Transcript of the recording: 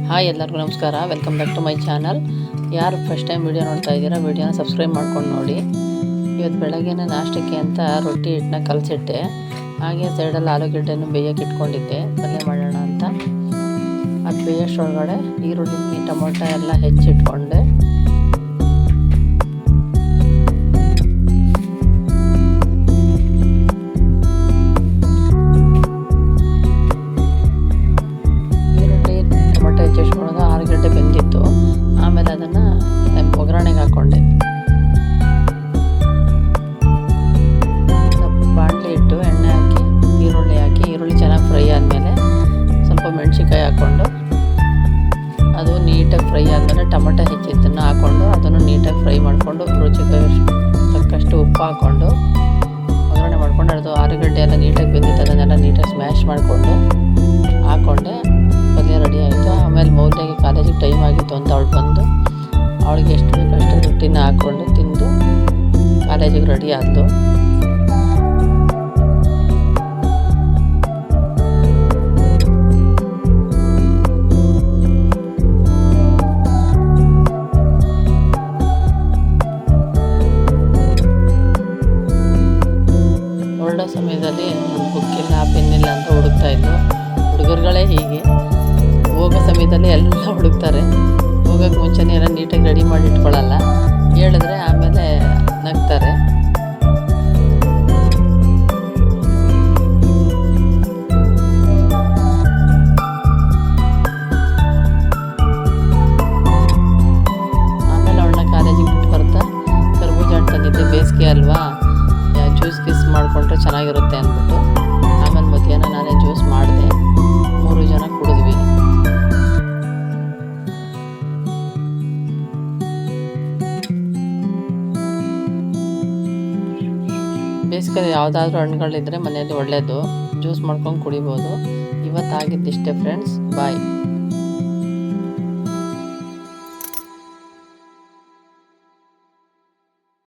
Hi ಎಲ್ಲರಿಗೂ ನಮಸ್ಕಾರ. Welcome back to my channel. ಯಾರು ಫಸ್ಟ್ ಟೈಮ್ ವಿಡಿಯೋ ನೋಡ್ತಾ ಇದ್ದೀರಾ ವಿಡಿಯೋನ ಸಬ್ಸ್ಕ್ರೈಬ್ ಮಾಡ್ಕೊಂಡು ನೋಡಿ. ಇವತ್ತು ಬೆಳಗ್ಗೆನೇ ನಾಷ್ಟಕ್ಕೆ ಅಂತ ರೊಟ್ಟಿ ಹಿಟ್ಟನ್ನ ಕಲಸಿಟ್ಟೆ. ಹಾಗೆ ಸೈಡಲ್ಲಿ ಆಲೂಗಡ್ಡೆನೂ ಬೇಯಕ್ಕೆ ಇಟ್ಕೊಂಡಿದ್ದೆ ಪಲ್ಯ ಮಾಡೋಣ ಅಂತ. ಅದು ಬೇಯೋಷ್ಟರೊಳಗಡೆ ಈರುಳ್ಳಿ ಟೊಮೊಟೊ ಎಲ್ಲ ಹೆಚ್ಚಿಟ್ಕೊಂಡೆ. ಹೆಚ್ಚಿಸ್ಕೊಳ್ಳೋದು 6 ಗಂಟೆ ಬೆಂದಿತ್ತು. ಆಮೇಲೆ ಅದನ್ನು ಒಗ್ಗರಣೆಗೆ ಹಾಕ್ಕೊಂಡೆ. ಬಾಣಲೆ ಇಟ್ಟು ಎಣ್ಣೆ ಹಾಕಿ ಈರುಳ್ಳಿ ಚೆನ್ನಾಗಿ ಫ್ರೈ ಆದಮೇಲೆ ಸ್ವಲ್ಪ ಮೆಣಸಿನ್ಕಾಯಿ ಹಾಕ್ಕೊಂಡು ಅದು ನೀಟಾಗಿ ಫ್ರೈ ಆದಮೇಲೆ ಟೊಮೊಟೊ ಹೆಚ್ಚಿದ್ದನ್ನು ಹಾಕ್ಕೊಂಡು ಅದನ್ನು ನೀಟಾಗಿ ಫ್ರೈ ಮಾಡಿಕೊಂಡು ರುಚಿಗೆ ತಕ್ಕಷ್ಟು ಉಪ್ಪು ಹಾಕ್ಕೊಂಡು ಒಗ್ಗರಣೆ ಮಾಡ್ಕೊಂಡು ಅದು ಆಲೂಗಡ್ಡೆ ಎಲ್ಲ ನೀಟಾಗಿ ಬೆಂದಿತ್ತು. ಅದನ್ನೆಲ್ಲ ನೀಟಾಗಿ ಸ್ಮ್ಯಾಶ್ ಮಾಡಿಕೊಂಡು ಹಾಕ್ಕೊಂಡೆ. ಪಲ್ಯ ರೆಡಿ ಆಯಿತು. ಆಮೇಲೆ ಮೌಲ್ಯಗೆ ಕಾಲೇಜಿಗೆ ಟೈಮ್ ಆಗಿತ್ತು ಅಂತ ಅವಳು ಬಂದು ಅವಳಿಗೆ ಎಷ್ಟು ಬೇಕು ಅಷ್ಟು ರೊಟ್ಟಿನ ಹಾಕ್ಕೊಂಡು ತಿಂದು ಕಾಲೇಜಿಗೆ ರೆಡಿ ಆದಳು. ಹೊರಡೋ ಸಮಯದಲ್ಲಿ ಬುಕ್ಕಿಲ್ಲ ಪೆನ್ನಿಲ್ಲ ಅಂತ ಹುಡುಕ್ತಾ ಇದ್ಲು. ಹುಡುಗರುಗಳೇ ಹೀಗೆ, ಹೋಗೋ ಸಮಯದಲ್ಲಿ ಎಲ್ಲ ಹುಡುಕ್ತಾರೆ. ಹೋಗೋಕ್ಕೆ ಮುಂಚೆನೇ ಎಲ್ಲ ನೀಟಾಗಿ ರೆಡಿ ಮಾಡಿ ಇಟ್ಕೊಳ್ಳಲ್ಲ. ಹೇಳಿದ್ರೆ ಆಮೇಲೆ ನಗ್ತಾರೆ. ಆಮೇಲೆ ಅವಳನ್ನ ಕಾಲೇಜಿಗೆ ಬಿಟ್ಟು ಬರ್ತಾ ಕರ್ಬೂಜ ಹಣ್ಣು ತಂದಿದ್ದೆ. ಬೇಸಿಗೆ ಅಲ್ವಾ, ಜ್ಯೂಸ್ ಗೀಸ್ ಮಾಡಿಕೊಂಡ್ರೆ ಚೆನ್ನಾಗಿರುತ್ತೆ ಅಂದ್ಬಿಟ್ಟು ಆಮೇಲೆ ಮಧ್ಯಾಹ್ನ ನಾನೇ ಜ್ಯೂಸ್ ಮಾಡಿದೆ. 3 ಜನ ಕುಡಿದ್ವಿ. ಬೇಸಿಗೆಯಲ್ಲಿ ಯಾವುದಾದ್ರೂ ಹಣ್ಣುಗಳಿದ್ರೆ ಮನೆಯಲ್ಲಿ ಒಳ್ಳೆಯದು, ಜ್ಯೂಸ್ ಮಾಡ್ಕೊಂಡು ಕುಡಿಬೋದು. ಇವತ್ತಾಗಿದ್ದಿಷ್ಟೇ ಫ್ರೆಂಡ್ಸ್, ಬಾಯ್.